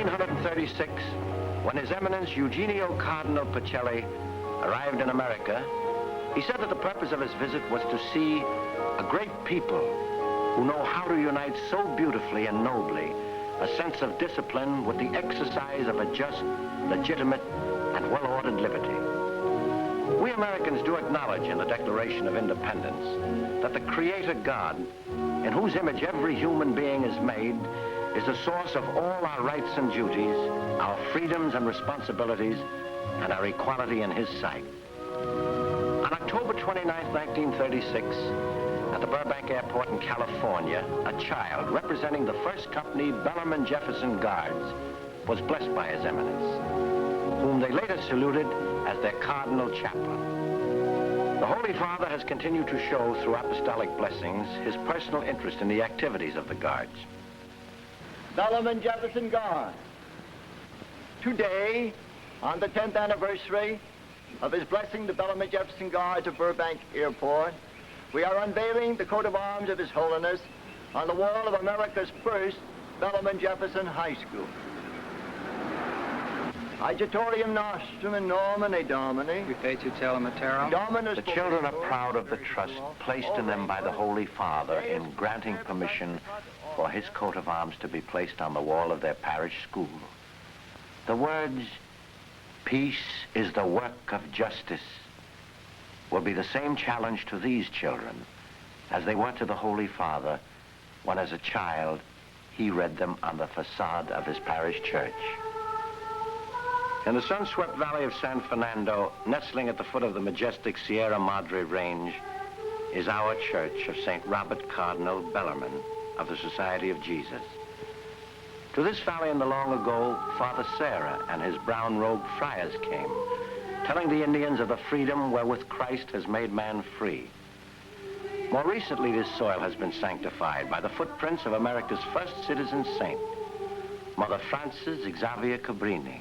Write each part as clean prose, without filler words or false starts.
1736, when His Eminence Eugenio Cardinal Pacelli arrived in America, he said that the purpose of his visit was to see a great people who know how to unite so beautifully and nobly a sense of discipline with the exercise of a just, legitimate, and well-ordered liberty. We Americans do acknowledge in the Declaration of Independence that the Creator God, in whose image every human being is made, is the source of all our rights and duties, our freedoms and responsibilities, and our equality in His sight. On October 29, 1936, at the Burbank Airport in California, a child representing the first company Bellarmine Jefferson Guards was blessed by His Eminence, whom they later saluted as their Cardinal Chaplain. The Holy Father has continued to show through apostolic blessings his personal interest in the activities of the Guards. Bellarmine Jefferson Guard. Today, on the 10th anniversary of his blessing the Bellarmine Jefferson Guards of Burbank Airport, we are unveiling the coat of arms of His Holiness on the wall of America's first Bellarmine Jefferson High School. Agitorium nostrum in nomine Domini. We pay tutela matero. Dominus. The children are proud of the trust placed in them by the Holy Father in granting permission for his coat of arms to be placed on the wall of their parish school. The words, "Peace is the work of justice," will be the same challenge to these children as they were to the Holy Father when, as a child, he read them on the facade of his parish church. In the sun-swept valley of San Fernando, nestling at the foot of the majestic Sierra Madre Range, is our church of St. Robert Cardinal Bellarmine of the Society of Jesus. To this valley in the long ago, Father Serra and his brown-robed friars came, telling the Indians of the freedom wherewith Christ has made man free. More recently, this soil has been sanctified by the footprints of America's first citizen saint, Mother Frances Xavier Cabrini.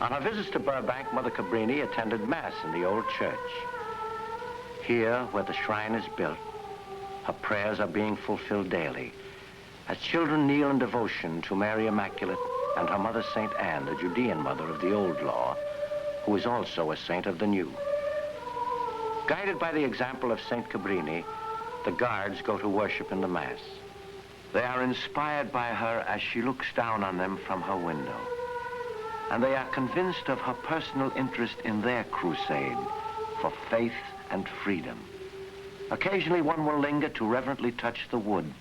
On her visits to Burbank, Mother Cabrini attended Mass in the old church. Here, where the shrine is built, her prayers are being fulfilled daily as children kneel in devotion to Mary Immaculate and her mother, St. Anne, the Judean mother of the Old Law, who is also a saint of the New. Guided by the example of St. Cabrini, the Guards go to worship in the Mass. They are inspired by her as she looks down on them from her window, and they are convinced of her personal interest in their crusade for faith and freedom. Occasionally, one will linger to reverently touch the wood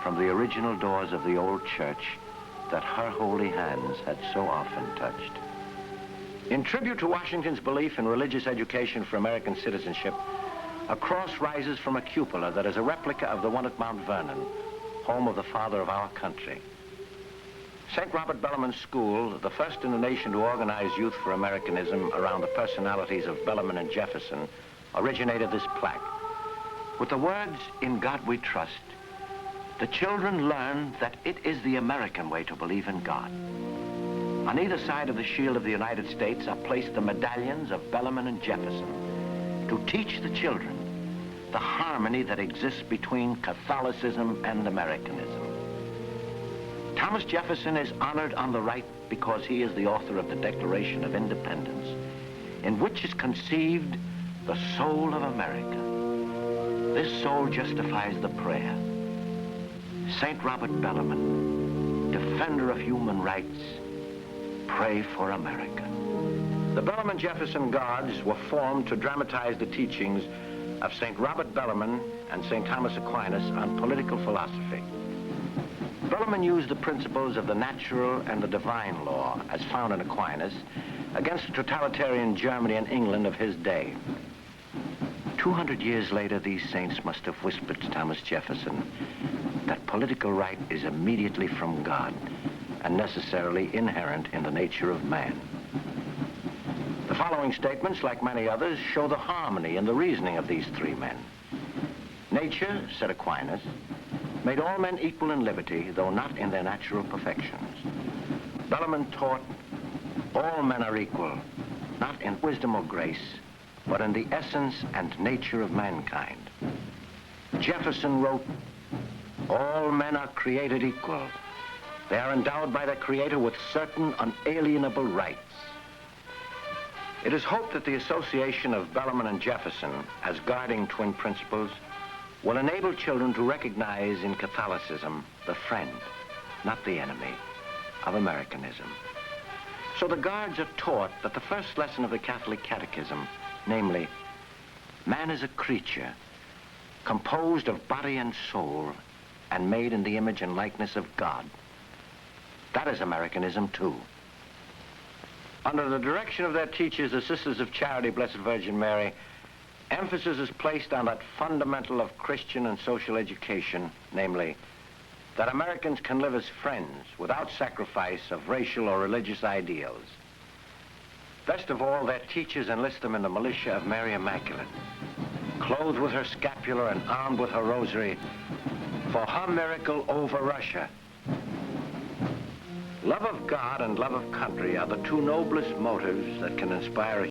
from the original doors of the old church that her holy hands had so often touched. In tribute to Washington's belief in religious education for American citizenship, a cross rises from a cupola that is a replica of the one at Mount Vernon, home of the father of our country. St. Robert Bellarmine School, the first in the nation to organize youth for Americanism around the personalities of Bellarmine and Jefferson, originated this plaque. With the words, "In God we trust," the children learn that it is the American way to believe in God. On either side of the shield of the United States are placed the medallions of Bellarmine and Jefferson to teach the children the harmony that exists between Catholicism and Americanism. Thomas Jefferson is honored on the right because he is the author of the Declaration of Independence, in which is conceived the soul of America. This soul justifies the prayer. St. Robert Bellarmine, defender of human rights, pray for America. The Bellarmine Jefferson Guards were formed to dramatize the teachings of St. Robert Bellarmine and St. Thomas Aquinas on political philosophy. Bellarmine used the principles of the natural and the divine law, as found in Aquinas, against the totalitarian Germany and England of his day. 200 years later, these saints must have whispered to Thomas Jefferson that political right is immediately from God and necessarily inherent in the nature of man. The following statements, like many others, show the harmony in the reasoning of these three men. Nature, said Aquinas, made all men equal in liberty, though not in their natural perfections. Bellarmine taught all men are equal, not in wisdom or grace, but in the essence and nature of mankind. Jefferson wrote, all men are created equal, They are endowed by their Creator with certain unalienable rights. It is hoped that the association of Bellarmine and Jefferson as guarding twin principles will enable children to recognize in Catholicism the friend, not the enemy, of Americanism. So the guards are taught that the first lesson of the Catholic Catechism, namely, man is a creature composed of body and soul and made in the image and likeness of God. That is Americanism too. Under the direction of their teachers, the Sisters of Charity, Blessed Virgin Mary, emphasis is placed on that fundamental of Christian and social education, namely, that Americans can live as friends without sacrifice of racial or religious ideals. Best of all, their teachers enlist them in the militia of Mary Immaculate, clothed with her scapular and armed with her rosary, for her miracle over Russia. Love of God and love of country are the two noblest motives that can inspire a